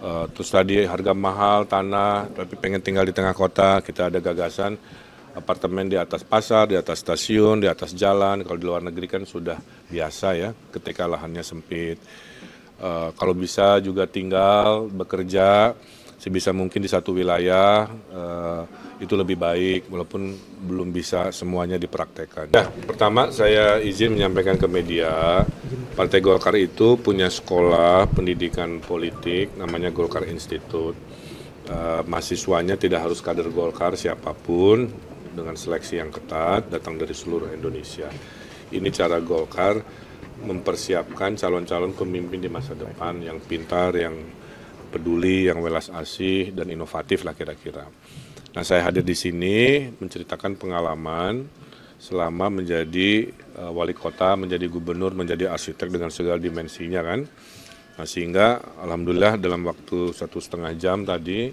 Terus tadi harga mahal tanah, tapi pengen tinggal di tengah kota, kita ada gagasan apartemen di atas pasar, di atas stasiun, di atas jalan. Kalau di luar negeri kan sudah biasa ya, ketika lahannya sempit. Kalau bisa juga tinggal, bekerja, sebisa mungkin di satu wilayah, itu lebih baik, walaupun belum bisa semuanya dipraktekkan. Ya, pertama saya izin menyampaikan ke media, Partai Golkar itu punya sekolah pendidikan politik, namanya Golkar Institute. Mahasiswanya tidak harus kader Golkar siapapun, dengan seleksi yang ketat, datang dari seluruh Indonesia. Ini cara Golkar mempersiapkan calon-calon pemimpin di masa depan yang pintar, yang peduli, yang welas asih, dan inovatif lah kira-kira. Nah, saya hadir di sini menceritakan pengalaman selama menjadi wali kota, menjadi gubernur, menjadi arsitek dengan segala dimensinya kan. Nah, sehingga alhamdulillah dalam waktu 1,5 jam tadi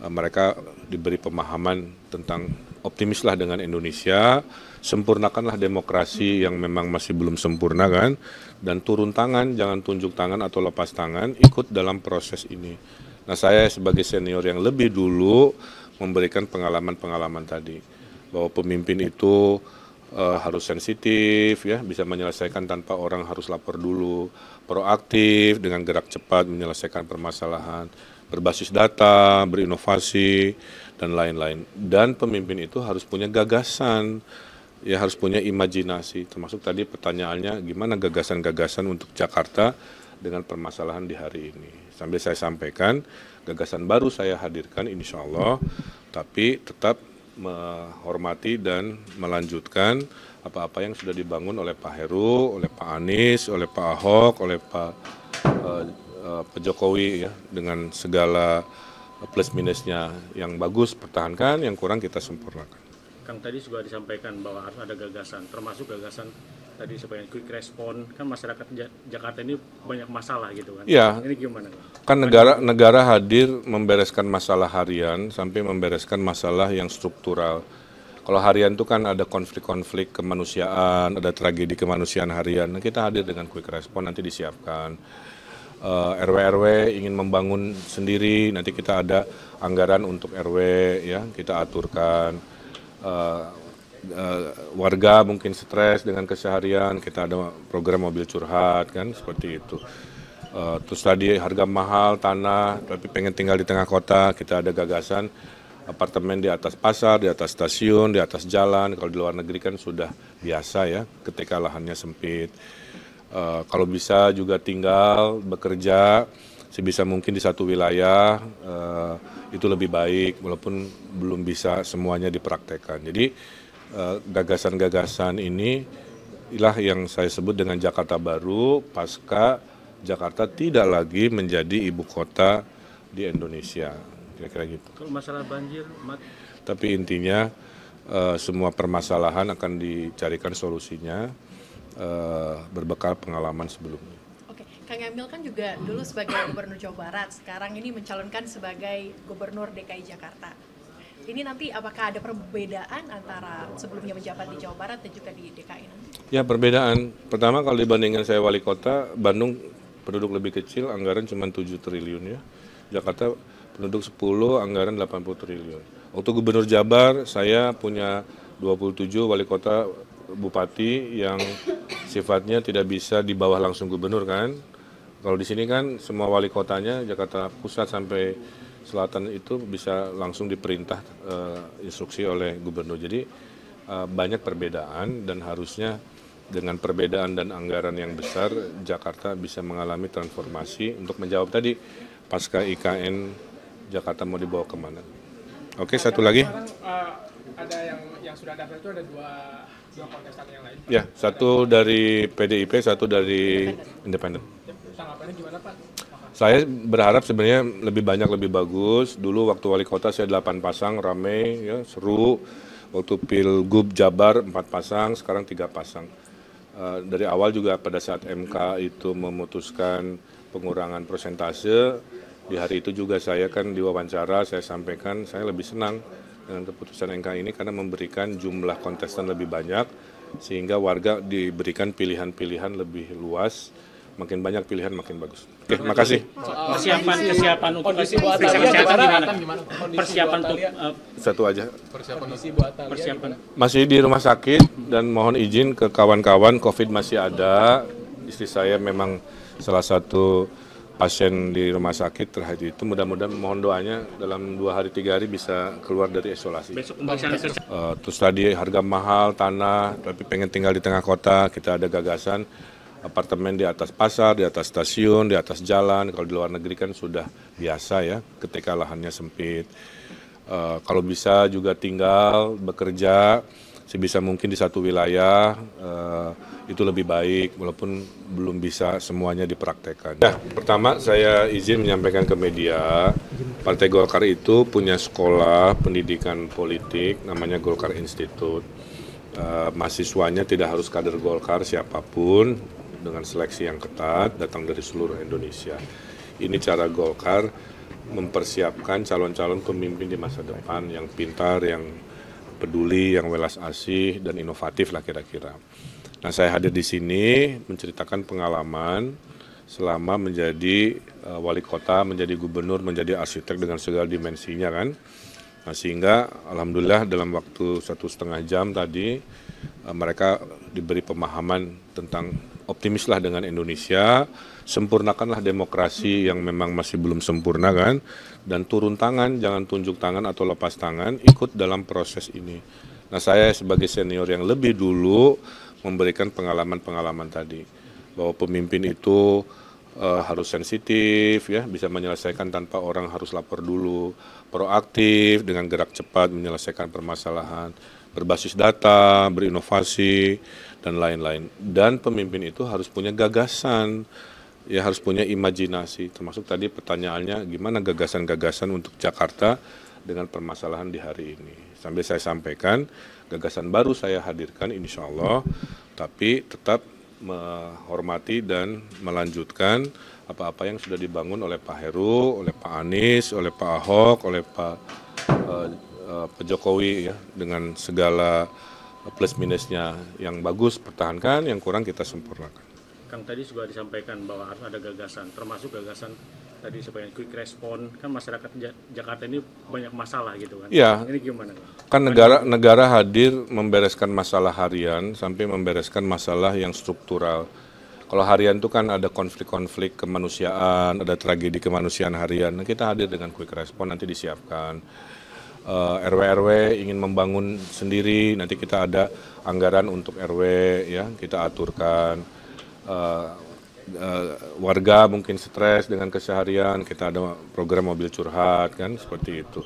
mereka diberi pemahaman tentang optimislah dengan Indonesia, sempurnakanlah demokrasi yang memang masih belum sempurna kan, dan turun tangan, jangan tunjuk tangan atau lepas tangan, ikut dalam proses ini. Nah, saya sebagai senior yang lebih dulu memberikan pengalaman-pengalaman tadi, bahwa pemimpin itu harus sensitif, ya, bisa menyelesaikan tanpa orang harus lapor dulu, proaktif dengan gerak cepat menyelesaikan permasalahan, berbasis data, berinovasi, dan lain-lain. Dan pemimpin itu harus punya gagasan, ya harus punya imajinasi, termasuk tadi pertanyaannya gimana gagasan-gagasan untuk Jakarta dengan permasalahan di hari ini. Sambil saya sampaikan, gagasan baru saya hadirkan insya Allah, tapi tetap menghormati dan melanjutkan apa-apa yang sudah dibangun oleh Pak Heru, oleh Pak Anies, oleh Pak Ahok, oleh Pak Jokowi ya, dengan segala plus minusnya. Yang bagus pertahankan, yang kurang kita sempurnakan. Kang, tadi juga disampaikan bahwa harus ada gagasan, termasuk gagasan tadi sebagai quick respon. Kan masyarakat Jakarta ini banyak masalah gitu kan. Ya, ini gimana? kan negara hadir membereskan masalah harian sampai membereskan masalah yang struktural. Kalau harian itu kan ada konflik-konflik kemanusiaan, ada tragedi kemanusiaan harian. Nah, kita hadir dengan quick respon, nanti disiapkan. RW-RW ingin membangun sendiri, nanti kita ada anggaran untuk RW, ya kita aturkan. Warga mungkin stres dengan keseharian, kita ada program mobil curhat kan, seperti itu. Terus tadi harga mahal tanah, tapi pengen tinggal di tengah kota, kita ada gagasan apartemen di atas pasar, di atas stasiun, di atas jalan. Kalau di luar negeri kan sudah biasa ya, ketika lahannya sempit. Kalau bisa juga tinggal, bekerja, sebisa mungkin di satu wilayah, itu lebih baik, walaupun belum bisa semuanya dipraktekkan. Jadi gagasan-gagasan ini inilah yang saya sebut dengan Jakarta baru, pasca Jakarta tidak lagi menjadi ibu kota di Indonesia, kira-kira gitu. Kalau masalah banjir, tapi intinya semua permasalahan akan dicarikan solusinya berbekal pengalaman sebelumnya. Oke, Kang Emil kan juga dulu sebagai Gubernur Jawa Barat, sekarang ini mencalonkan sebagai Gubernur DKI Jakarta. Ini nanti apakah ada perbedaan antara sebelumnya menjabat di Jawa Barat dan juga di DKI nanti? Ya, perbedaan. Pertama, kalau dibandingkan saya wali kota, Bandung penduduk lebih kecil, anggaran cuma 7 triliun ya. Jakarta penduduk 10, anggaran 80 triliun. Waktu Gubernur Jabar, saya punya 27 wali kota bupati yang sifatnya tidak bisa di bawah langsung gubernur kan. Kalau di sini kan semua wali kotanya Jakarta Pusat sampai Selatan itu bisa langsung diperintah instruksi oleh gubernur. Jadi banyak perbedaan dan harusnya dengan perbedaan dan anggaran yang besar Jakarta bisa mengalami transformasi untuk menjawab tadi pasca IKN Jakarta mau dibawa kemana. Oke, satu lagi. Ada yang sudah daftar itu ada dua kontestan yang lain. Ya, satu dari PDIP, satu dari Independen. Tanggapannya gimana Pak? Saya berharap sebenarnya lebih banyak lebih bagus. Dulu waktu wali kota saya 8 pasang, rame, ya, seru. Waktu Pilgub Jabar 4 pasang, sekarang 3 pasang. Dari awal juga pada saat MK itu memutuskan pengurangan persentase, di hari itu juga saya kan diwawancara, saya sampaikan saya lebih senang dengan keputusan MK ini karena memberikan jumlah kontestan lebih banyak, sehingga warga diberikan pilihan-pilihan lebih luas makin banyak pilihan makin bagus. Oke, makasih. Kesiapan untuk kondisi buat periksa Italia kesehatan gimana? gimana? Kondisi Persiapan buat untuk Italia, Satu aja. kondisi buat Italia persiapan. gimana? Masih di rumah sakit dan mohon izin ke kawan-kawan, COVID masih ada. Istri saya memang salah satu pasien di rumah sakit terkait itu. Mudah-mudahan mohon doanya dalam 2 hari 3 hari bisa keluar dari isolasi. Besok pemeriksaan kesehatan. Terus tadi harga mahal tanah, tapi pengen tinggal di tengah kota, kita ada gagasan apartemen di atas pasar, di atas stasiun, di atas jalan. Kalau di luar negeri kan sudah biasa ya, ketika lahannya sempit. Kalau bisa juga tinggal, bekerja, sebisa mungkin di satu wilayah, itu lebih baik, walaupun belum bisa semuanya dipraktekkan. Ya, pertama saya izin menyampaikan ke media, Partai Golkar itu punya sekolah pendidikan politik, namanya Golkar Institute. Mahasiswanya tidak harus kader Golkar siapapun, dengan seleksi yang ketat, datang dari seluruh Indonesia. Ini cara Golkar mempersiapkan calon-calon pemimpin di masa depan yang pintar, yang peduli, yang welas asih, dan inovatif lah kira-kira. Nah, saya hadir di sini menceritakan pengalaman selama menjadi wali kota, menjadi gubernur, menjadi arsitek dengan segala dimensinya kan. Nah, sehingga alhamdulillah dalam waktu 1,5 jam tadi mereka diberi pemahaman tentang optimislah dengan Indonesia, sempurnakanlah demokrasi yang memang masih belum sempurna kan, dan turun tangan, jangan tunjuk tangan atau lepas tangan, ikut dalam proses ini. Nah, saya sebagai senior yang lebih dulu memberikan pengalaman-pengalaman tadi, bahwa pemimpin itu harus sensitif, ya, bisa menyelesaikan tanpa orang harus lapor dulu, proaktif dengan gerak cepat menyelesaikan permasalahan, berbasis data, berinovasi, dan lain-lain. Dan pemimpin itu harus punya gagasan, ya harus punya imajinasi, termasuk tadi pertanyaannya gimana gagasan-gagasan untuk Jakarta dengan permasalahan di hari ini. Sambil saya sampaikan, gagasan baru saya hadirkan insya Allah, tapi tetap menghormati dan melanjutkan apa-apa yang sudah dibangun oleh Pak Heru, oleh Pak Anies, oleh Pak Ahok, oleh Pak Jokowi ya, dengan segala plus minusnya. Yang bagus pertahankan, yang kurang kita sempurnakan. Kang, tadi juga disampaikan bahwa harus ada gagasan, termasuk gagasan tadi sebagai quick response. Kan masyarakat Jakarta ini banyak masalah gitu kan. Ya, ini gimana Kang? kan negara hadir membereskan masalah harian sampai membereskan masalah yang struktural. Kalau harian itu kan ada konflik-konflik kemanusiaan, ada tragedi kemanusiaan harian. Nah, kita hadir dengan quick response, nanti disiapkan. RW-RW ingin membangun sendiri, nanti kita ada anggaran untuk RW, ya kita aturkan. Warga mungkin stres dengan keseharian, kita ada program mobil curhat kan, seperti itu.